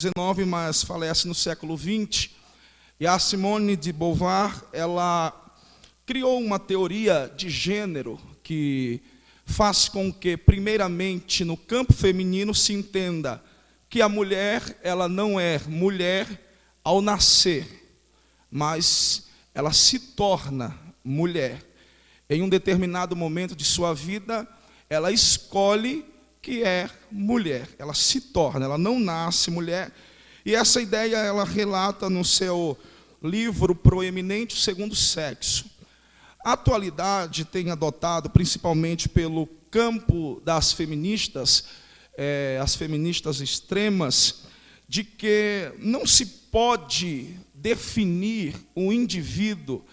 XIX, mas falece no século XX. E a Simone de Beauvoir, ela criou uma teoria de gênero que faz com que, primeiramente, no campo feminino se entenda que a mulher, ela não é mulher ao nascer, mas ela se torna mulher. Em um determinado momento de sua vida, ela escolhe que é mulher, ela se torna, ela não nasce mulher. E essa ideia ela relata no seu livro Proeminente o Segundo Sexo. A atualidade tem adotado, principalmente pelo campo das feministas, as feministas extremas, de que não se pode definir um indivíduo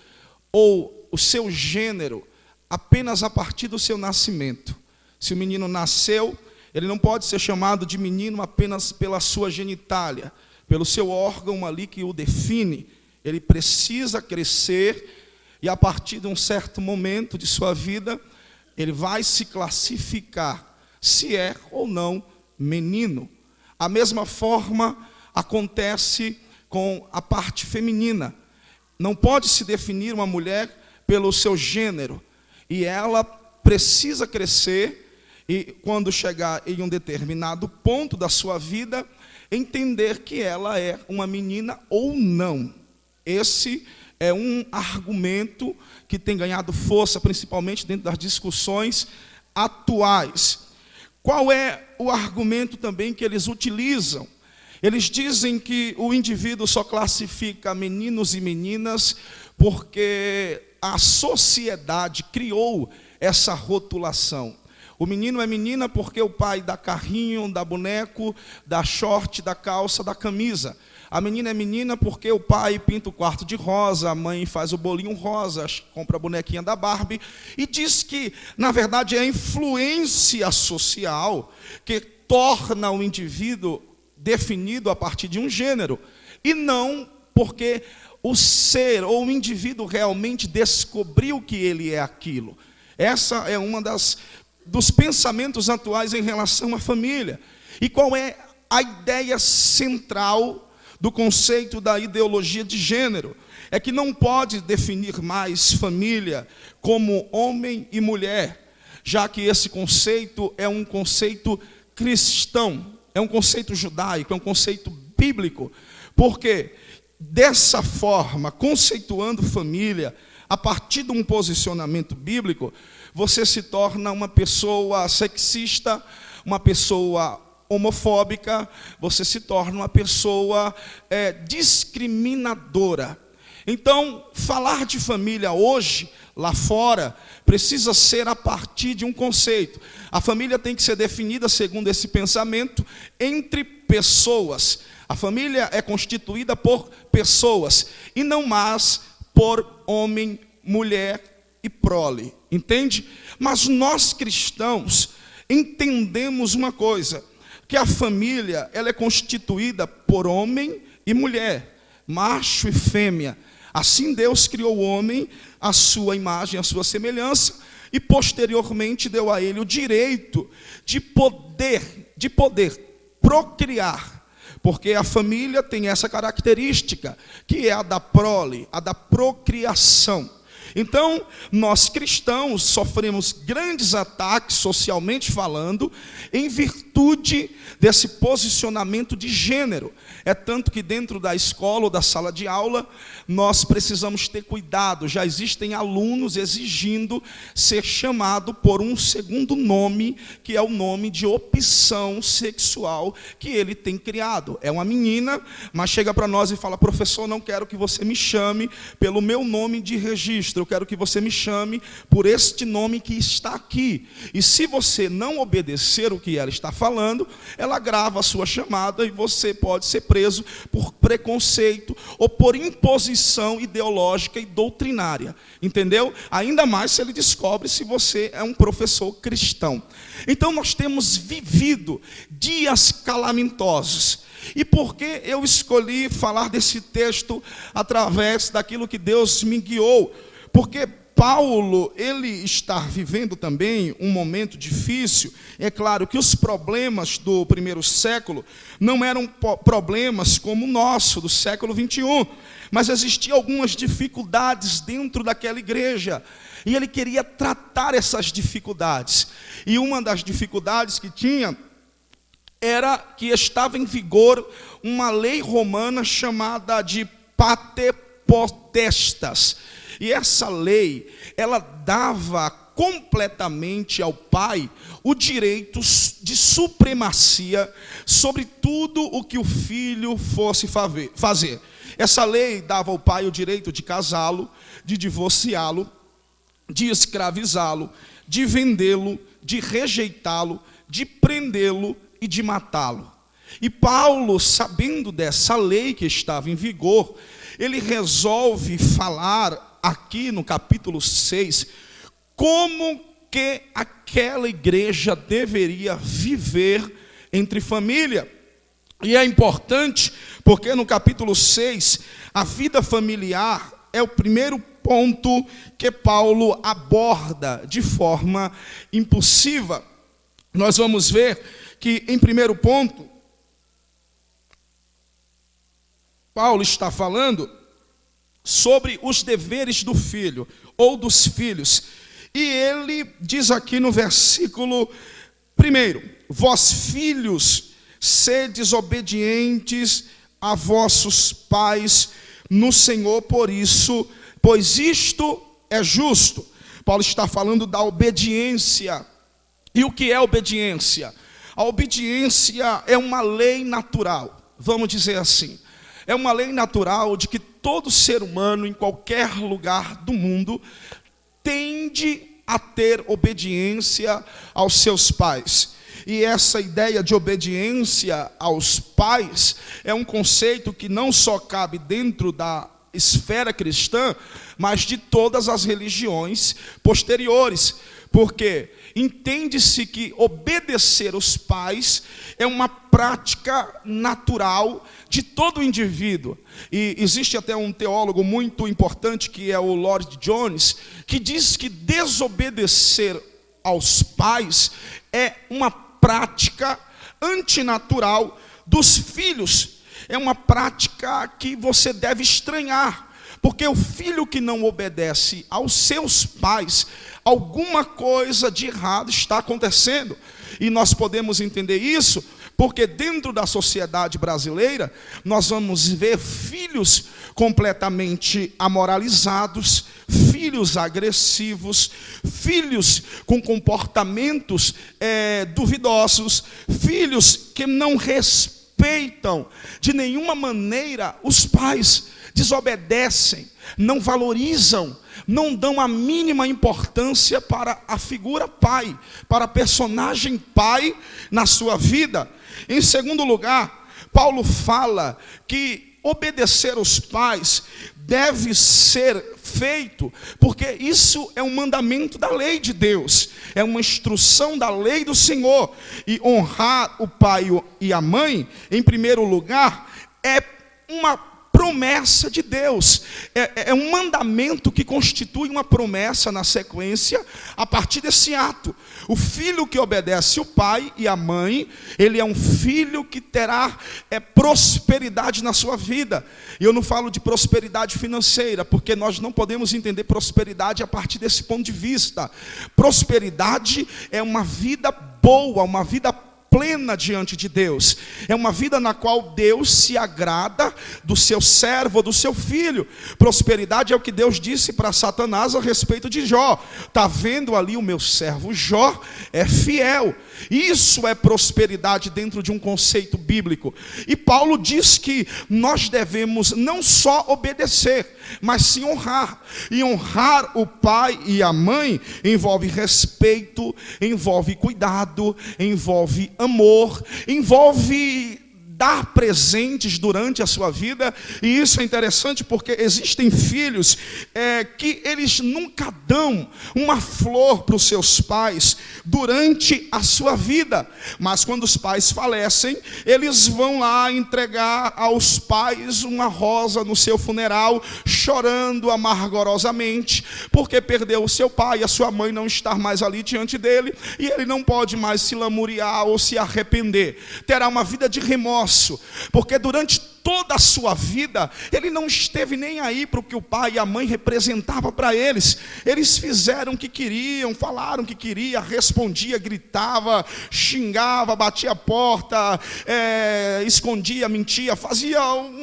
ou o seu gênero apenas a partir do seu nascimento. Se o menino nasceu, ele não pode ser chamado de menino apenas pela sua genitália, pelo seu órgão ali que o define. Ele precisa crescer e, a partir de um certo momento de sua vida, ele vai se classificar se é ou não menino. A mesma forma acontece com a parte feminina. Não pode se definir uma mulher pelo seu gênero, e ela precisa crescer e, quando chegar em um determinado ponto da sua vida, entender que ela é uma menina ou não. Esse é um argumento que tem ganhado força, principalmente dentro das discussões atuais. Qual é o argumento também que eles utilizam? Eles dizem que o indivíduo só classifica meninos e meninas porque a sociedade criou essa rotulação. O menino é menina porque o pai dá carrinho, dá boneco, dá short, dá calça, dá camisa. A menina é menina porque o pai pinta o quarto de rosa, a mãe faz o bolinho rosa, compra a bonequinha da Barbie. E diz que, na verdade, é a influência social que torna o indivíduo definido a partir de um gênero. E não porque o ser ou o indivíduo realmente descobriu que ele é aquilo. Essa é uma dos pensamentos atuais em relação à família. E qual é a ideia central do conceito da ideologia de gênero? É que não pode definir mais família como homem e mulher, já que esse conceito é um conceito cristão, é um conceito judaico, é um conceito bíblico. Porque dessa forma, conceituando família, a partir de um posicionamento bíblico, você se torna uma pessoa sexista, uma pessoa homofóbica, você se torna uma pessoa discriminadora. Então, falar de família hoje, lá fora, precisa ser a partir de um conceito. A família tem que ser definida segundo esse pensamento entre pessoas. A família é constituída por pessoas e não mais por homem, mulher e prole. Entende? Mas nós cristãos entendemos uma coisa, que a família ela é constituída por homem e mulher, macho e fêmea. Assim Deus criou o homem à sua imagem, à sua semelhança, e posteriormente deu a ele o direito de poder procriar. Porque a família tem essa característica, que é a da prole, a da procriação. Então, nós cristãos sofremos grandes ataques, socialmente falando, em virtude desse posicionamento de gênero. É tanto que dentro da escola ou da sala de aula, nós precisamos ter cuidado. Já existem alunos exigindo ser chamado por um segundo nome, que é o nome de opção sexual que ele tem criado. É uma menina, mas chega para nós e fala: professor, não quero que você me chame pelo meu nome de registro, eu quero que você me chame por este nome que está aqui. E se você não obedecer o que ela está falando, ela grava a sua chamada e você pode ser preso por preconceito ou por imposição ideológica e doutrinária. Entendeu? Ainda mais se ele descobre se você é um professor cristão. Então nós temos vivido dias calamitosos. E por que eu escolhi falar desse texto através daquilo que Deus me guiou? Porque Paulo, ele está vivendo também um momento difícil. É claro que os problemas do primeiro século não eram problemas como o nosso, do século 21, mas existiam algumas dificuldades dentro daquela igreja, e ele queria tratar essas dificuldades. E uma das dificuldades que tinha era que estava em vigor uma lei romana chamada de pater potestas. E essa lei, ela dava completamente ao pai o direito de supremacia sobre tudo o que o filho fosse fazer. Essa lei dava ao pai o direito de casá-lo, de divorciá-lo, de escravizá-lo, de vendê-lo, de rejeitá-lo, de prendê-lo e de matá-lo. E Paulo, sabendo dessa lei que estava em vigor, ele resolve falar aqui no capítulo 6, como que aquela igreja deveria viver entre família. E é importante, porque no capítulo 6, a vida familiar é o primeiro ponto que Paulo aborda de forma impulsiva. Nós vamos ver que, em primeiro ponto, Paulo está falando sobre os deveres do filho, ou dos filhos. E ele diz aqui no versículo 1: vós filhos, sedes obedientes a vossos pais no Senhor, pois isto é justo. Paulo está falando da obediência. E o que é obediência? A obediência é uma lei natural, vamos dizer assim. É uma lei natural de que todo ser humano, em qualquer lugar do mundo, tende a ter obediência aos seus pais. E essa ideia de obediência aos pais é um conceito que não só cabe dentro da esfera cristã, mas de todas as religiões posteriores. Porque entende-se que obedecer os pais é uma prática natural de todo indivíduo. E existe até um teólogo muito importante, que é o Lloyd Jones, que diz que desobedecer aos pais é uma prática antinatural dos filhos. É uma prática que você deve estranhar, porque o filho que não obedece aos seus pais, alguma coisa de errado está acontecendo. E nós podemos entender isso porque dentro da sociedade brasileira nós vamos ver filhos completamente amoralizados, filhos agressivos, filhos com comportamentos duvidosos, filhos que não respeitam de nenhuma maneira os pais, desobedecem, não valorizam, não dão a mínima importância para a figura pai, para a personagem pai na sua vida. Em segundo lugar, Paulo fala que obedecer aos pais deve ser feito, porque isso é um mandamento da lei de Deus, é uma instrução da lei do Senhor. E honrar o pai e a mãe, em primeiro lugar, é uma promessa de Deus, é um mandamento que constitui uma promessa na sequência, a partir desse ato. O filho que obedece o pai e a mãe, ele é um filho que terá prosperidade na sua vida. E eu não falo de prosperidade financeira, porque nós não podemos entender prosperidade a partir desse ponto de vista. Prosperidade é uma vida boa, uma vida plena diante de Deus. É uma vida na qual Deus se agrada do seu servo, do seu filho. Prosperidade é o que Deus disse para Satanás a respeito de Jó. Está vendo ali o meu servo Jó? É fiel. Isso é prosperidade dentro de um conceito bíblico. E Paulo diz que nós devemos não só obedecer, mas sim honrar. E honrar o pai e a mãe envolve respeito, envolve cuidado, envolve amor, envolve dar presentes durante a sua vida. E isso é interessante porque existem filhos que eles nunca dão uma flor para os seus pais durante a sua vida, mas quando os pais falecem, eles vão lá entregar aos pais uma rosa no seu funeral, chorando amargorosamente, porque perdeu o seu pai, a sua mãe não está mais ali diante dele, e ele não pode mais se lamuriar ou se arrepender. Terá uma vida de remorso, porque durante toda a sua vida, ele não esteve nem aí para o que o pai e a mãe representavam para eles. Eles fizeram o que queriam, falaram o que queria, respondia, gritava, xingava, batia a porta, escondia, mentia, fazia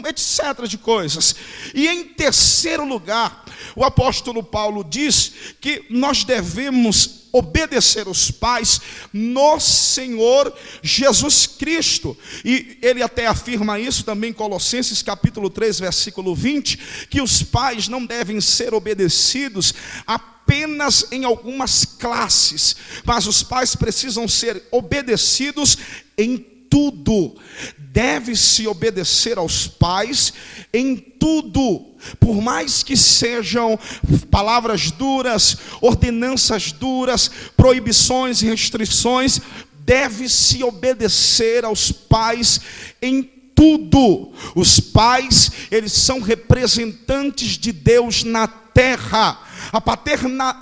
etc. de coisas. E em terceiro lugar, o apóstolo Paulo diz que nós devemos obedecer os pais no Senhor Jesus Cristo. E ele até afirma isso também em Colossenses capítulo 3, versículo 20, que os pais não devem ser obedecidos apenas em algumas classes, mas os pais precisam ser obedecidos em tudo. Deve-se obedecer aos pais em tudo, por mais que sejam palavras duras, ordenanças duras, proibições e restrições, deve-se obedecer aos pais em tudo. Os pais, eles são representantes de Deus na terra. A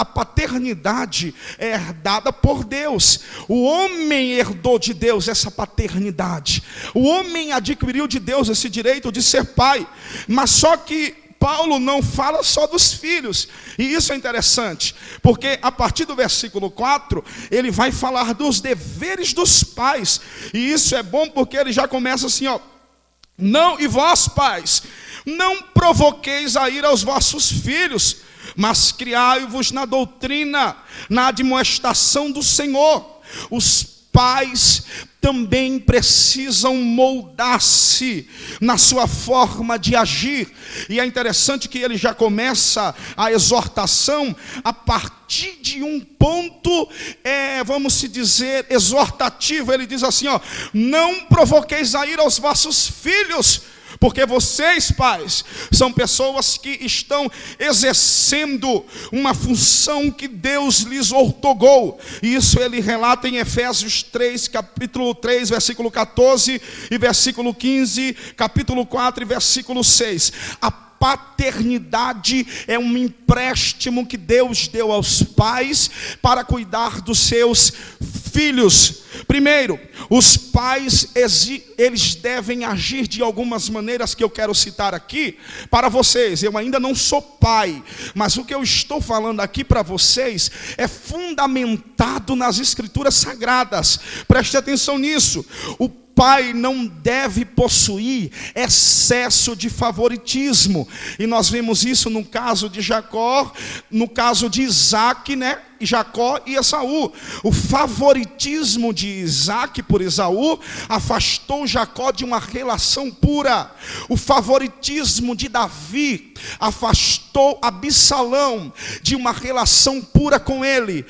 paternidade é herdada por Deus. O homem herdou de Deus essa paternidade. O homem adquiriu de Deus esse direito de ser pai. Mas só que Paulo não fala só dos filhos. E isso é interessante, porque a partir do versículo 4, ele vai falar dos deveres dos pais. E isso é bom porque ele já começa assim, ó: não, e vós, pais, não provoqueis a ira aos vossos filhos, mas criai-vos na doutrina, na admoestação do Senhor. Os pais também precisam moldar-se na sua forma de agir. E é interessante que ele já começa a exortação a partir de um ponto, vamos se dizer, exortativo. Ele diz assim, ó: não provoqueis a ira aos vossos filhos, porque vocês, pais, são pessoas que estão exercendo uma função que Deus lhes outorgou. E isso ele relata em Efésios 3, capítulo 3, versículo 14 e versículo 15, capítulo 4 e versículo 6. A paternidade é um empréstimo que Deus deu aos pais para cuidar dos seus filhos. Primeiro, os pais, eles devem agir de algumas maneiras que eu quero citar aqui para vocês. Eu ainda não sou pai, mas o que eu estou falando aqui para vocês é fundamentado nas Escrituras Sagradas. Preste atenção nisso. O pai não deve possuir excesso de favoritismo. E nós vemos isso no caso de Jacó, no caso de Isaac, Jacó e Esaú. O favoritismo de Isaac por Esaú afastou Jacó de uma relação pura. O favoritismo de Davi afastou Absalão de uma relação pura com ele.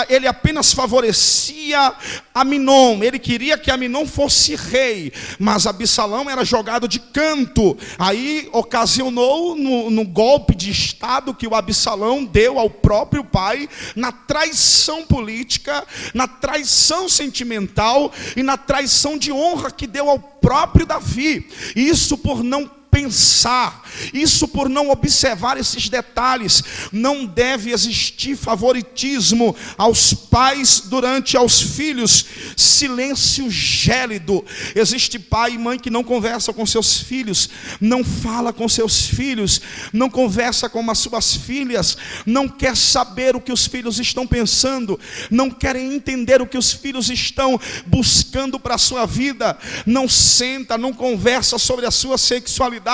Ele apenas favorecia Aminon. Ele queria que Aminon fosse rei, mas Absalão era jogado de canto. Aí ocasionou no golpe de estado que o Absalão deu ao próprio pai, na traição política, na traição sentimental e na traição de honra que deu ao próprio Davi. Isso por não pensar, isso por não observar esses detalhes. Não deve existir favoritismo aos pais durante aos filhos. Silêncio gélido. Existe pai e mãe que não conversa com seus filhos, não fala com seus filhos, não conversa com as suas filhas, não quer saber o que os filhos estão pensando, não querem entender o que os filhos estão buscando para a sua vida, não senta, não conversa sobre a sua sexualidade.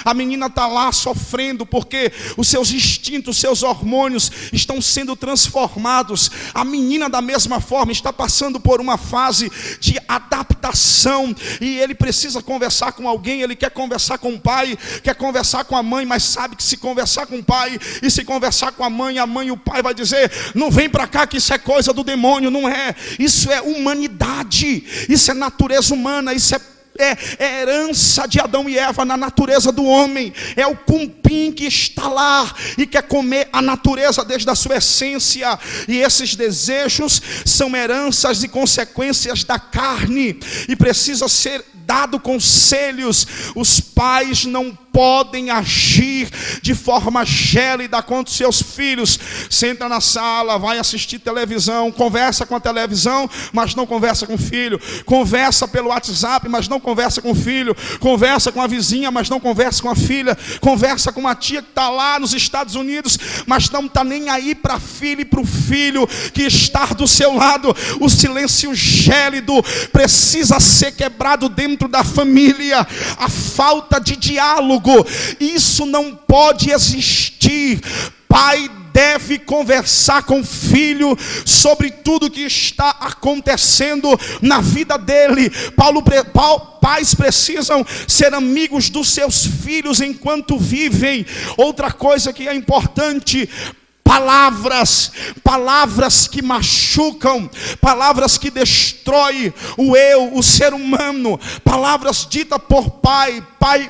A menina está lá sofrendo porque os seus instintos, seus hormônios estão sendo transformados. A menina da mesma forma está passando por uma fase de adaptação e ele precisa conversar com alguém. Ele quer conversar com o pai, quer conversar com a mãe, mas sabe que se conversar com o pai e se conversar com a mãe e o pai vai dizer: não vem para cá que isso é coisa do demônio. Não é, isso é humanidade, isso é natureza humana, isso é é herança de Adão e Eva na natureza do homem. É o cupim que está lá e quer comer a natureza desde a sua essência. E esses desejos são heranças e consequências da carne, e precisa ser dado conselhos. Os pais não podem agir de forma gélida contra os seus filhos. Senta na sala, vai assistir televisão, conversa com a televisão, mas não conversa com o filho. Conversa pelo WhatsApp, mas não conversa com o filho. Conversa com a vizinha, mas não conversa com a filha. Conversa com uma tia que está lá nos Estados Unidos, mas não está nem aí para a filha e para o filho que está do seu lado. O silêncio gélido precisa ser quebrado dentro da família. A falta de diálogo, isso não pode existir. Pai deve conversar com o filho sobre tudo que está acontecendo na vida dele. Pais precisam ser amigos dos seus filhos enquanto vivem. Outra coisa que é importante: palavras que machucam, palavras que destroem o ser humano, palavras ditas por pai,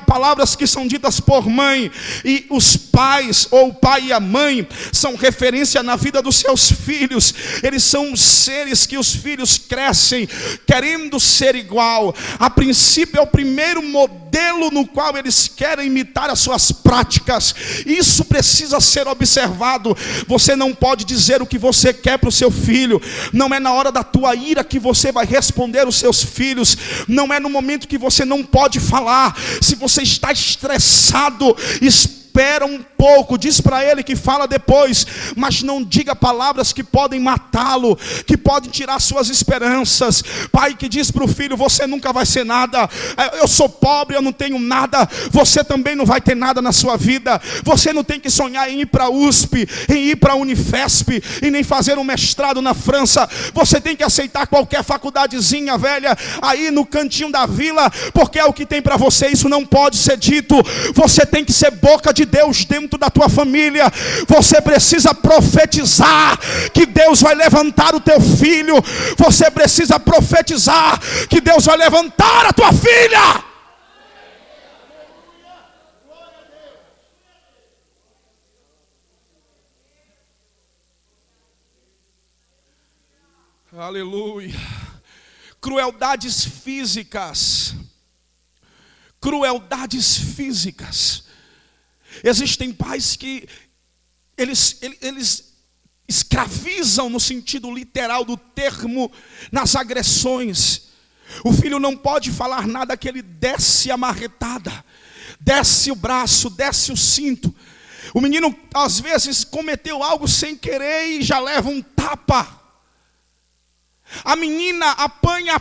palavras que são ditas por mãe. E os pais, ou o pai e a mãe, são referência na vida dos seus filhos. Eles são os seres que os filhos crescem querendo ser igual. A princípio é o primeiro modelo no qual eles querem imitar as suas práticas. Isso precisa ser observado. Você não pode dizer o que você quer para o seu filho. Não é na hora da tua ira que você vai responder os seus filhos. Não é no momento que você não pode falar. Se você está estressado, espera um pouco, diz para ele que fala depois, mas não diga palavras que podem matá-lo, que podem tirar suas esperanças. Pai que diz para o filho: você nunca vai ser nada, eu sou pobre, eu não tenho nada. Você também não vai ter nada na sua vida. Você não tem que sonhar em ir para a USP, em ir para a Unifesp, e nem fazer um mestrado na França. Você tem que aceitar qualquer faculdadezinha velha aí no cantinho da vila, porque é o que tem para você. Isso não pode ser dito. Você tem que ser boca de Deus dentro da tua família. Você precisa profetizar que Deus vai levantar o teu filho. Você precisa profetizar que Deus vai levantar a tua filha. Aleluia. Crueldades físicas. Crueldades físicas. Existem pais que eles escravizam no sentido literal do termo nas agressões. O filho não pode falar nada que ele desce a marretada, desce o braço, desce o cinto. O menino às vezes cometeu algo sem querer e já leva um tapa. A menina apanha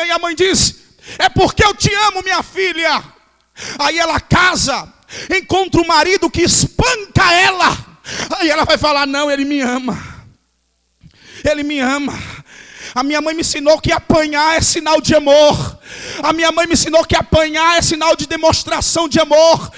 e a mãe diz: é porque eu te amo, minha filha. Aí ela casa, encontra um marido que espanca ela. Aí ela vai falar: não, ele me ama. Ele me ama. A minha mãe me ensinou que apanhar é sinal de amor. A minha mãe me ensinou que apanhar é sinal de demonstração de amor.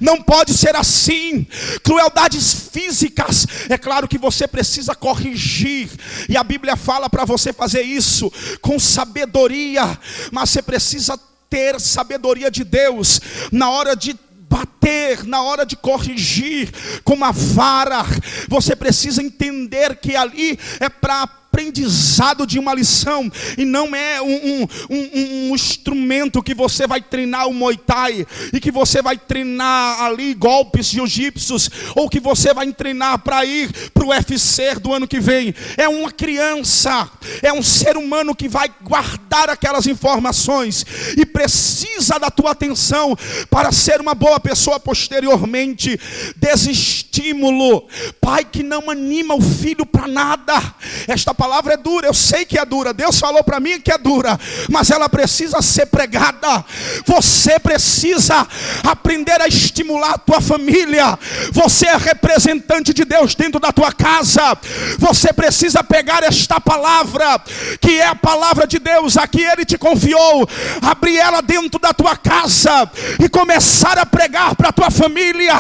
Não pode ser assim. Crueldades físicas, é claro que você precisa corrigir, e a Bíblia fala para você fazer isso com sabedoria. Mas você precisa ter sabedoria de Deus na hora de bater, na hora de corrigir com uma vara. Você precisa entender que ali é para aprendizado de uma lição, e não é um instrumento que você vai treinar o Muay Thai, e que você vai treinar ali golpes jiu-jitsus, ou que você vai treinar para ir para o UFC do ano que vem. É uma criança, é um ser humano que vai guardar aquelas informações e precisa da tua atenção para ser uma boa pessoa posteriormente. Desestímulo, pai que não anima o filho para nada. Esta palavra é dura, eu sei que é dura, Deus falou para mim que é dura, mas ela precisa ser pregada. Você precisa aprender a estimular a tua família. Você é representante de Deus dentro da tua casa. Você precisa pegar esta palavra, que é a palavra de Deus, a que Ele te confiou, abrir ela dentro da tua casa e começar a pregar para a tua família,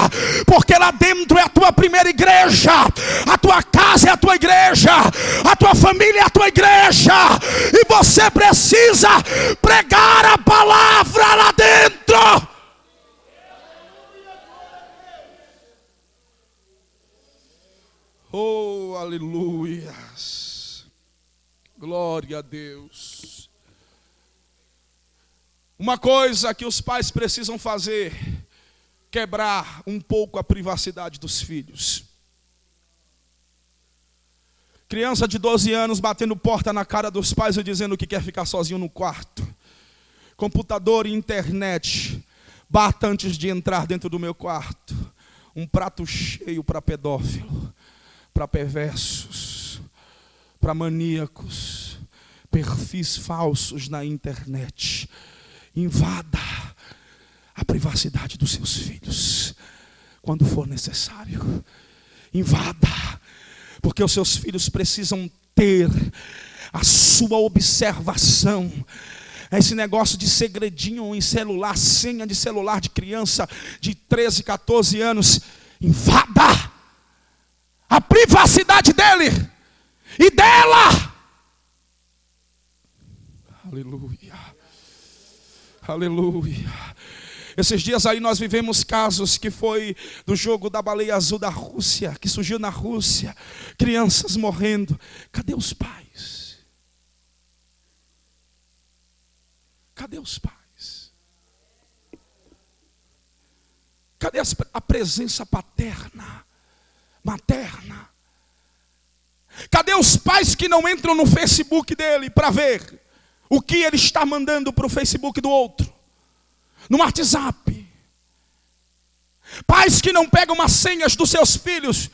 porque lá dentro é a tua primeira igreja. A tua casa é a tua igreja, a tua tua família é a tua igreja, e você precisa pregar a palavra lá dentro. Oh, aleluias, glória a Deus. Uma coisa que os pais precisam fazer: quebrar um pouco a privacidade dos filhos. Criança de 12 anos batendo porta na cara dos pais e dizendo que quer ficar sozinho no quarto. Computador e internet. Bata antes de entrar dentro do meu quarto. Um prato cheio para pedófilo, para perversos, para maníacos, perfis falsos na internet. Invada a privacidade dos seus filhos quando for necessário. Invada, porque os seus filhos precisam ter a sua observação. Esse negócio de segredinho em celular, senha de celular de criança de 13, 14 anos, invada a privacidade dele e dela. Aleluia, aleluia. Esses dias aí nós vivemos casos que foi do jogo da baleia azul da Rússia, que surgiu na Rússia, crianças morrendo. Cadê os pais? Cadê os pais? Cadê a presença paterna, materna? Cadê os pais que não entram no Facebook dele para ver o que ele está mandando para o Facebook do outro? No WhatsApp. Pais que não pegam as senhas dos seus filhos.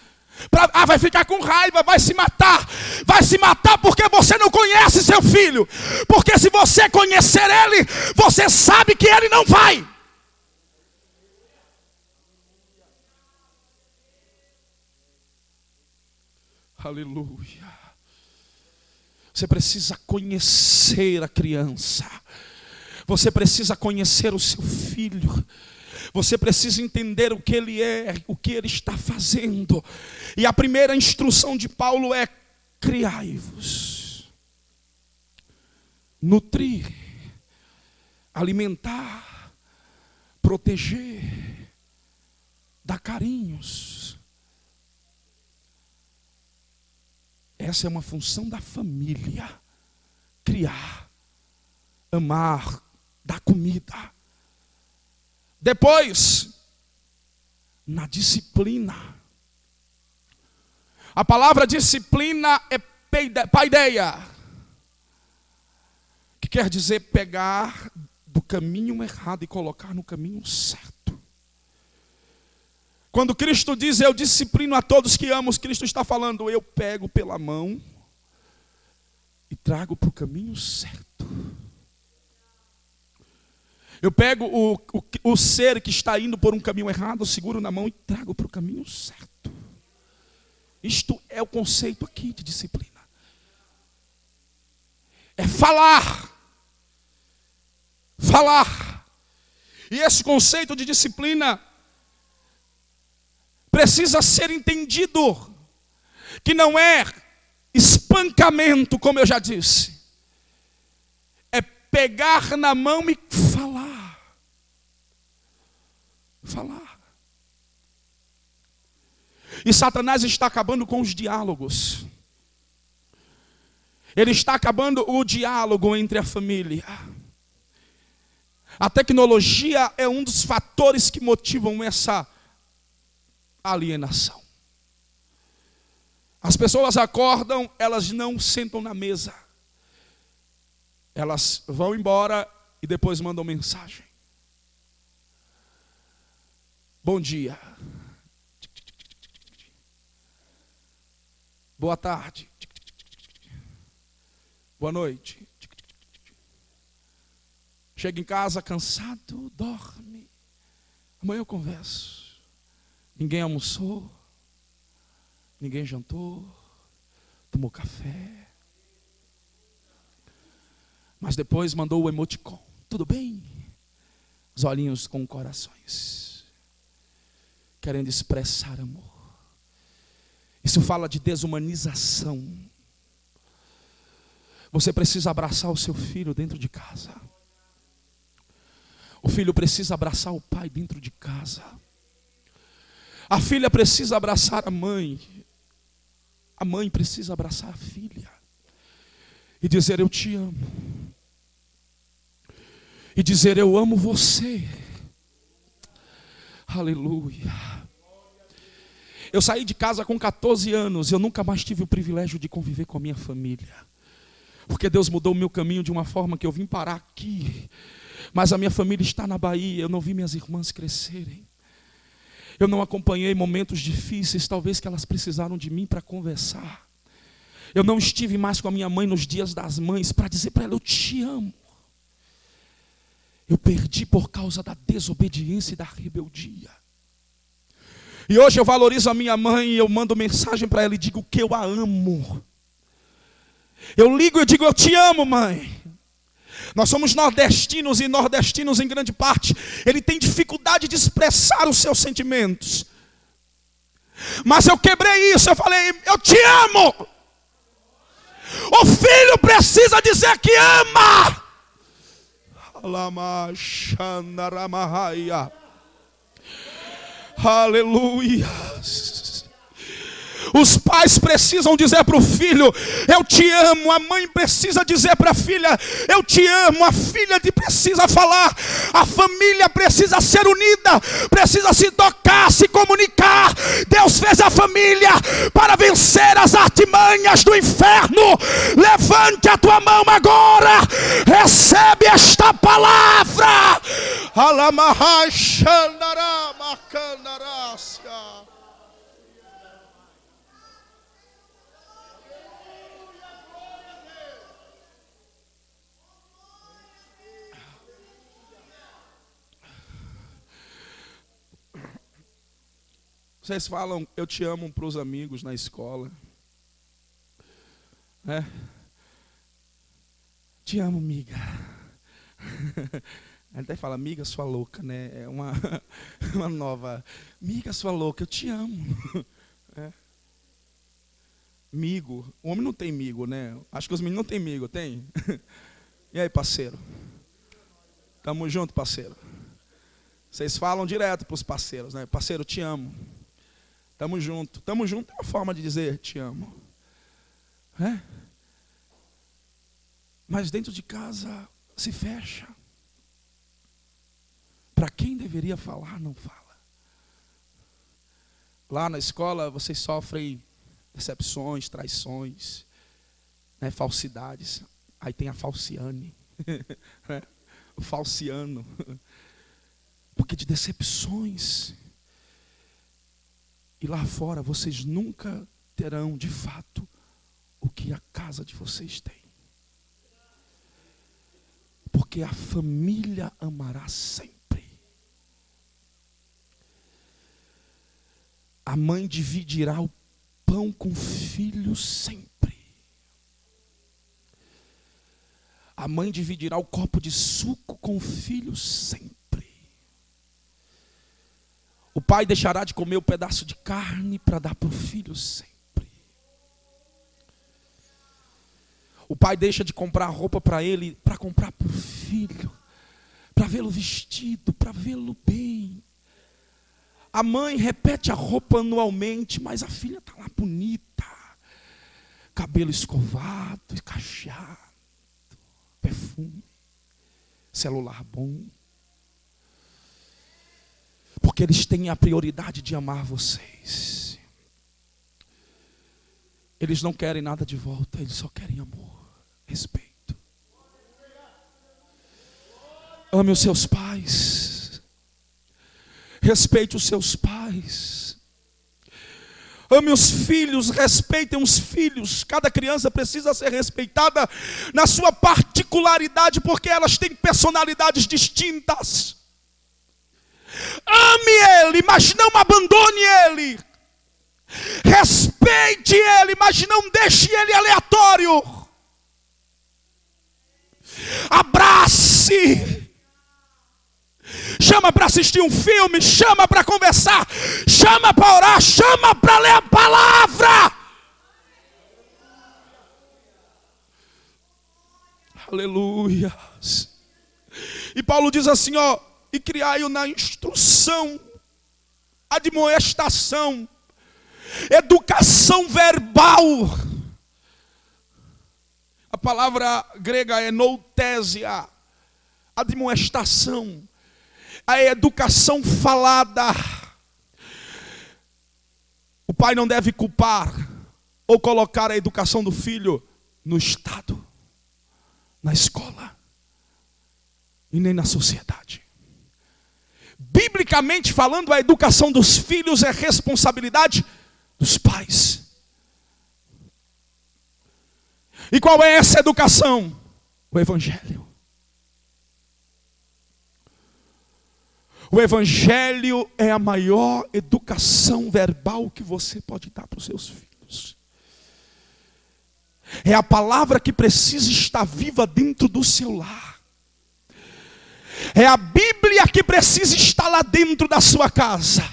Vai ficar com raiva, vai se matar. Vai se matar porque você não conhece seu filho. Porque se você conhecer ele, você sabe que ele não vai. Aleluia. Você precisa conhecer a criança. Você precisa conhecer o seu filho. Você precisa entender o que ele é, o que ele está fazendo. E a primeira instrução de Paulo é: criai-vos. Nutrir, alimentar, proteger, dar carinhos. Essa é uma função da família. Criar, amar, dar comida. Depois, na disciplina. A palavra disciplina é paideia, que quer dizer pegar do caminho errado e colocar no caminho certo. Quando Cristo diz: eu disciplino a todos que amo, Cristo está falando: eu pego pela mão e trago para o caminho certo. Eu pego o ser que está indo por um caminho errado, eu seguro na mão e trago para o caminho certo. Isto é o conceito aqui de disciplina. É falar. Falar. E esse conceito de disciplina precisa ser entendido. Que não é espancamento, como eu já disse. É pegar na mão e falar. Falar. E Satanás está acabando com os diálogos. Ele está acabando o diálogo entre a família. A tecnologia é um dos fatores que motivam essa alienação. As pessoas acordam, elas não sentam na mesa. Elas vão embora e depois mandam mensagem. Bom dia. Boa tarde. Boa noite. Chega em casa cansado, dorme. Amanhã eu converso. Ninguém almoçou. Ninguém jantou. Tomou café. Mas depois mandou o emoticon. Tudo bem? Os olhinhos com corações. Querendo expressar amor. Isso fala de desumanização. Você precisa abraçar o seu filho dentro de casa. O filho precisa abraçar o pai dentro de casa. A filha precisa abraçar a mãe. A mãe precisa abraçar a filha e dizer: eu te amo. E dizer: eu amo você. Aleluia. Eu saí de casa com 14 anos. Eu nunca mais tive o privilégio de conviver com a minha família, porque Deus mudou o meu caminho de uma forma que eu vim parar aqui. Mas a minha família está na Bahia. Eu não vi minhas irmãs crescerem. Eu não acompanhei momentos difíceis, talvez que elas precisaram de mim para conversar. Eu não estive mais com a minha mãe nos dias das mães para dizer para ela: eu te amo. Eu perdi por causa da desobediência e da rebeldia. E hoje eu valorizo a minha mãe e eu mando mensagem para ela e digo que eu a amo. Eu ligo e digo: eu te amo, mãe. Nós somos nordestinos, e nordestinos em grande parte, ele tem dificuldade de expressar os seus sentimentos. Mas eu quebrei isso, eu falei: eu te amo. O filho precisa dizer que ama. Aleluia. Os pais precisam dizer para o filho: eu te amo. A mãe precisa dizer para a filha: eu te amo. A filha precisa falar. A família precisa ser unida, precisa se tocar, se comunicar. Deus fez a família para vencer as artimanhas do inferno. Levante a tua mão agora, recebe esta palavra. Vocês falam eu te amo para os amigos na escola, né? Te amo, amiga. Ele até fala: amiga sua louca, né? É uma nova. Amiga sua louca, eu te amo. É. Migo. O homem não tem migo, né? Acho que os meninos não têm migo, tem? E aí, parceiro? Tamo junto, parceiro. Vocês falam direto para os parceiros, né? Parceiro, te amo. Tamo junto. Tamo junto é uma forma de dizer te amo. É? Mas dentro de casa se fecha. Para quem deveria falar, não fala. Lá na escola vocês sofrem decepções, traições, né? Falsidades. Aí tem a falciane. O falciano. Porque de decepções. E lá fora vocês nunca terão de fato o que a casa de vocês tem. Porque a família amará sempre. A mãe dividirá o pão com o filho sempre. A mãe dividirá o copo de suco com o filho sempre. O pai deixará de comer o pedaço de carne para dar para o filho sempre. O pai deixa de comprar roupa para ele, para comprar para o filho, para vê-lo vestido, para vê-lo bem. A mãe repete a roupa anualmente, mas a filha está lá bonita, cabelo escovado, cacheado, perfume, celular bom. Porque eles têm a prioridade de amar vocês. Eles não querem nada de volta, eles só querem amor, respeito. Ame os seus pais. Respeite os seus pais. Ame os filhos, respeitem os filhos. Cada criança precisa ser respeitada na sua particularidade, porque elas têm personalidades distintas. Ame ele, mas não abandone ele. Respeite ele, mas não deixe ele aleatório. Abrace. Chama para assistir um filme, chama para conversar, chama para orar, chama para ler a palavra. Aleluia. E Paulo diz assim, ó, e criai-o na instrução, admoestação, educação verbal. A palavra grega é noutésia, admoestação, a educação falada. O pai não deve culpar ou colocar a educação do filho no Estado, na escola e nem na sociedade. Biblicamente falando, a educação dos filhos é responsabilidade dos pais. E qual é essa educação? O Evangelho. O Evangelho é a maior educação verbal que você pode dar para os seus filhos. É a palavra que precisa estar viva dentro do seu lar. É a Bíblia que precisa estar lá dentro da sua casa.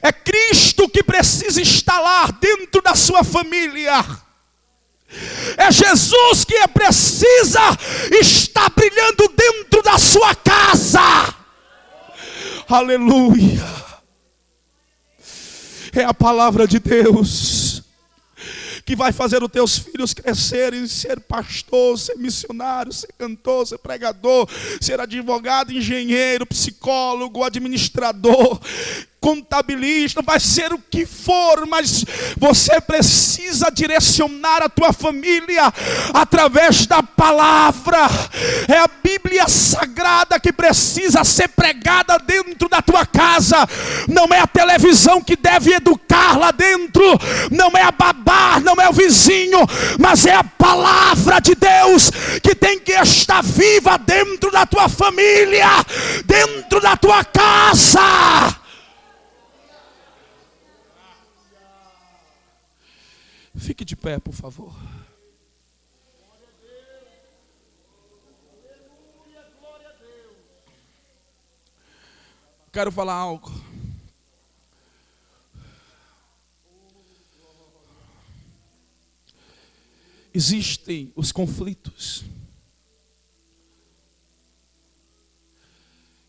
É Cristo que precisa estar lá dentro da sua família. É Jesus que precisa estar brilhando dentro da sua casa. Aleluia. É a palavra de Deus que vai fazer os teus filhos crescerem, ser pastor, ser missionário, ser cantor, ser pregador, ser advogado, engenheiro, psicólogo, administrador, contabilista, vai ser o que for, mas você precisa direcionar a tua família através da palavra. É a Bíblia Sagrada que precisa ser pregada dentro da tua casa. Não é a televisão que deve educar lá dentro, não é a babá, não é o vizinho, mas é a palavra de Deus que tem que estar viva dentro da tua família, dentro da tua casa. Fique de pé, por favor. Quero falar algo. Existem os conflitos.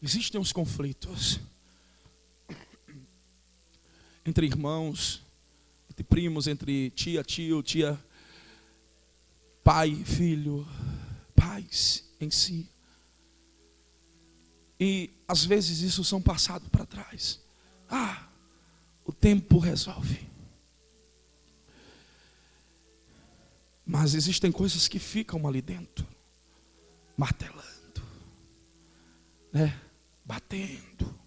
Existem os conflitos entre irmãos, entre primos, entre tia, tio, tia, pai, filho, pais em si. E às vezes isso são passados para trás. O tempo resolve. Mas existem coisas que ficam ali dentro, martelando, né? Batendo.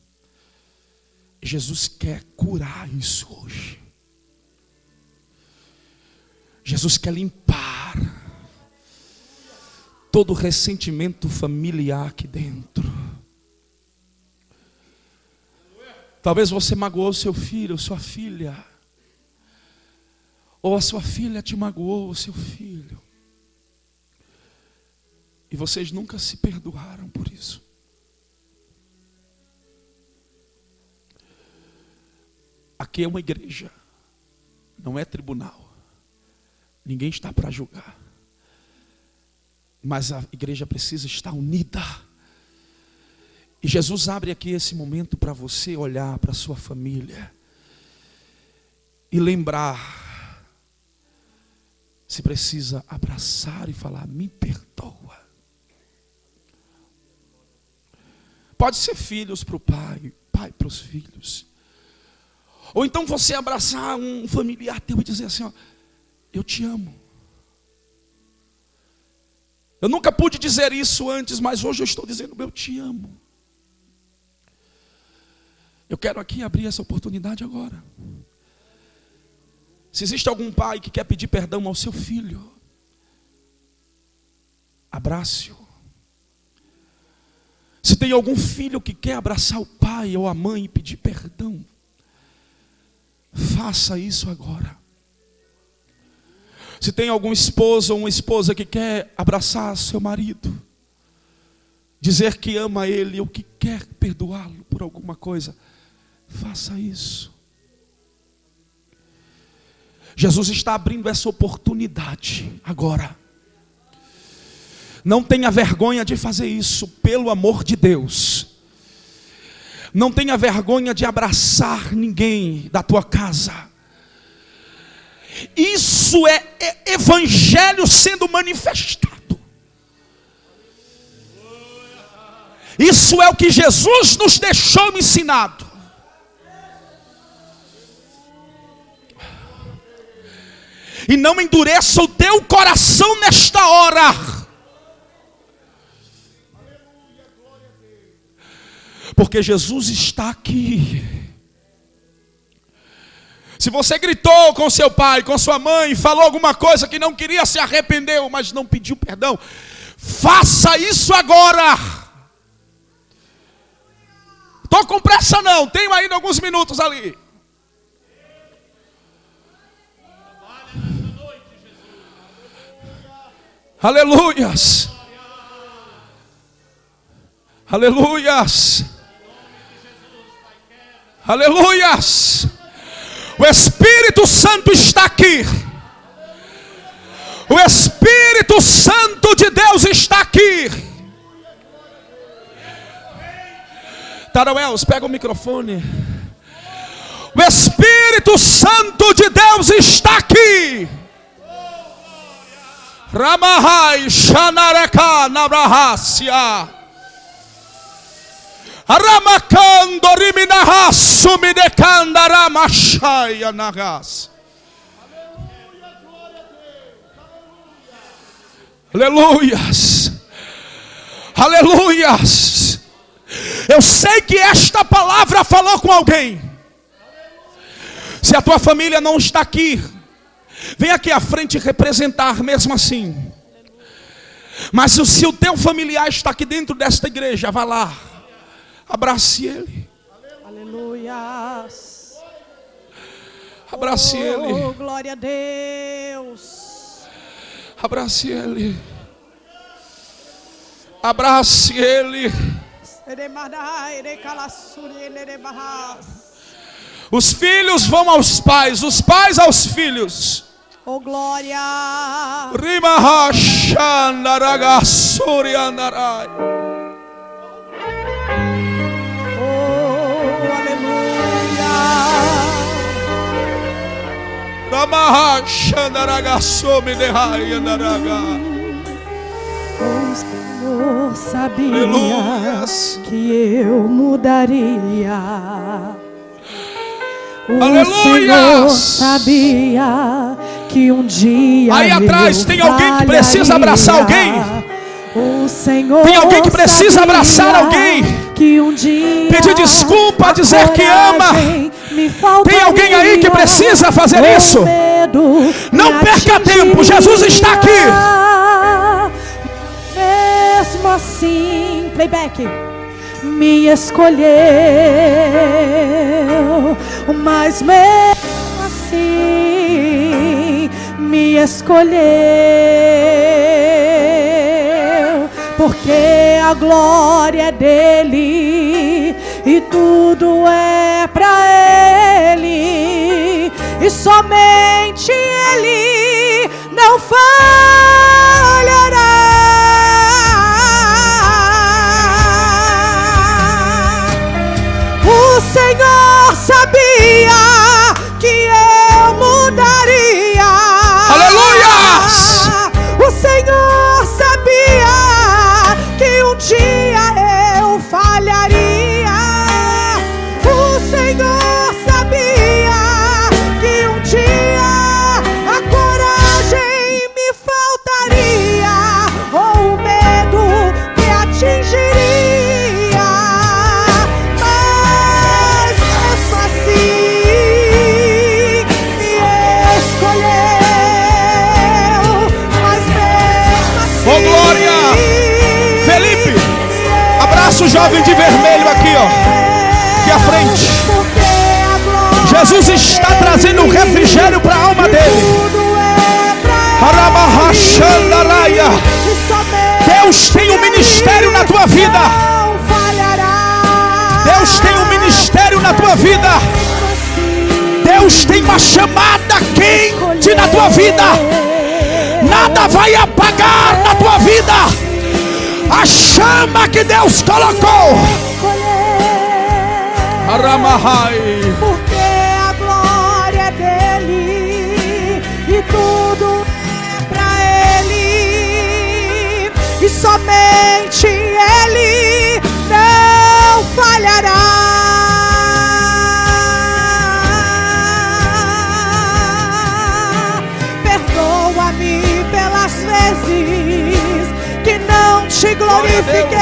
Jesus quer curar isso hoje. Jesus quer limpar todo ressentimento familiar aqui dentro. Talvez você magoou seu filho, sua filha. Ou a sua filha te magoou, o seu filho. E vocês nunca se perdoaram por isso. Aqui é uma igreja, não é tribunal. Ninguém está para julgar. Mas a igreja precisa estar unida. E Jesus abre aqui esse momento para você olhar para a sua família e lembrar, se precisa abraçar e falar, me perdoa. Pode ser filhos para o pai, pai para os filhos. Ou então você abraçar um familiar teu e dizer assim, ó, eu te amo. Eu nunca pude dizer isso antes, mas hoje eu estou dizendo, eu te amo. Eu quero aqui abrir essa oportunidade agora. Se existe algum pai que quer pedir perdão ao seu filho, abrace-o. Se tem algum filho que quer abraçar o pai ou a mãe e pedir perdão, faça isso agora. Se tem algum esposo ou uma esposa que quer abraçar seu marido, dizer que ama ele ou que quer perdoá-lo por alguma coisa, faça isso. Jesus está abrindo essa oportunidade agora. Não tenha vergonha de fazer isso, pelo amor de Deus. Não tenha vergonha de abraçar ninguém da tua casa. Isso é evangelho sendo manifestado. Isso é o que Jesus nos deixou ensinado. E não endureça o teu coração nesta hora. Porque Jesus está aqui. Se você gritou com seu pai, com sua mãe, falou alguma coisa que não queria, se arrependeu, mas não pediu perdão, faça isso agora. Estou com pressa não, tenho ainda alguns minutos ali. Aleluias. Aleluias. Aleluias. O Espírito Santo está aqui. O Espírito Santo de Deus está aqui. Taruels, pega o microfone. O Espírito Santo de Deus está aqui. Ramahai Shanareka Nabrahasia. Aramakando riminahasu midekanda ramashaya nagas. Aleluias. Aleluias. Eu sei que esta palavra falou com alguém. Se a tua família não está aqui, vem aqui à frente representar mesmo assim. Mas se o teu familiar está aqui dentro desta igreja, vá lá. Abrace ele. Aleluias. Abrace ele. Oh, glória a Deus. Abrace ele. Abrace ele. Os filhos vão aos pais, os pais aos filhos. Oh, glória. Rimahashandaragasuriandarai. O Senhor sabia Aleluias. que eu mudaria. O Aleluias. Senhor sabia que um dia aí atrás tem alguém que precisa abraçar alguém. O Senhor tem alguém que precisa abraçar alguém, que um dia pedir desculpa, dizer que ama. Tem alguém aí que precisa fazer isso. Não perca tempo, Jesus está aqui. Mesmo assim, playback, me escolheu, mas mesmo assim me escolheu, porque a glória é dele e tudo é pra ele, e somente ele não falhará. O Senhor sabia que eu mudaria. Aleluias! O Senhor sabia que um dia eu falharia. O Senhor sabia que um dia a coragem me faltaria, ou o medo me atingiria. Mas mesmo assim me escolheu. Mas mesmo assim. Oh, glória! Felipe, abraça o jovem de vermelho aqui, ó. Aqui à frente. Jesus está trazendo um refrigério para a alma dele. Deus tem um ministério na tua vida. Deus tem um ministério na tua vida. Deus tem uma chamada quente na tua vida. Nada vai apagar na tua vida. A chama que Deus colocou. Aramahai. Porque a glória é dele e tudo é pra ele, e somente ele não falhará. Perdoa-me pelas vezes que não te glorifiquei.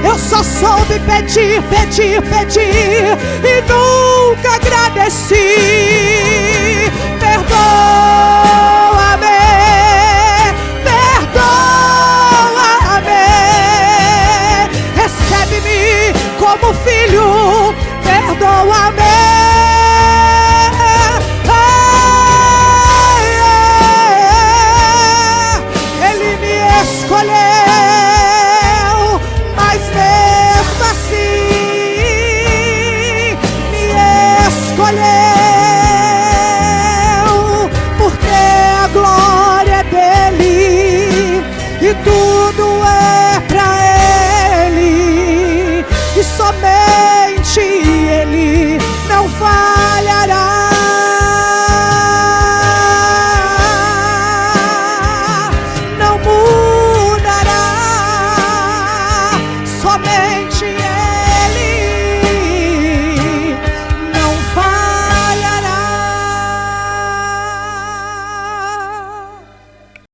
Eu só soube pedir, pedir, pedir e nunca agradeci. Perdoa-me, perdoa-me. Recebe-me como filho, perdoa-me. Ele me escolheu, mas mesmo assim me escolheu, porque a glória é dele e tudo é pra ele, e somente ele não falhará. Não mudará, somente ele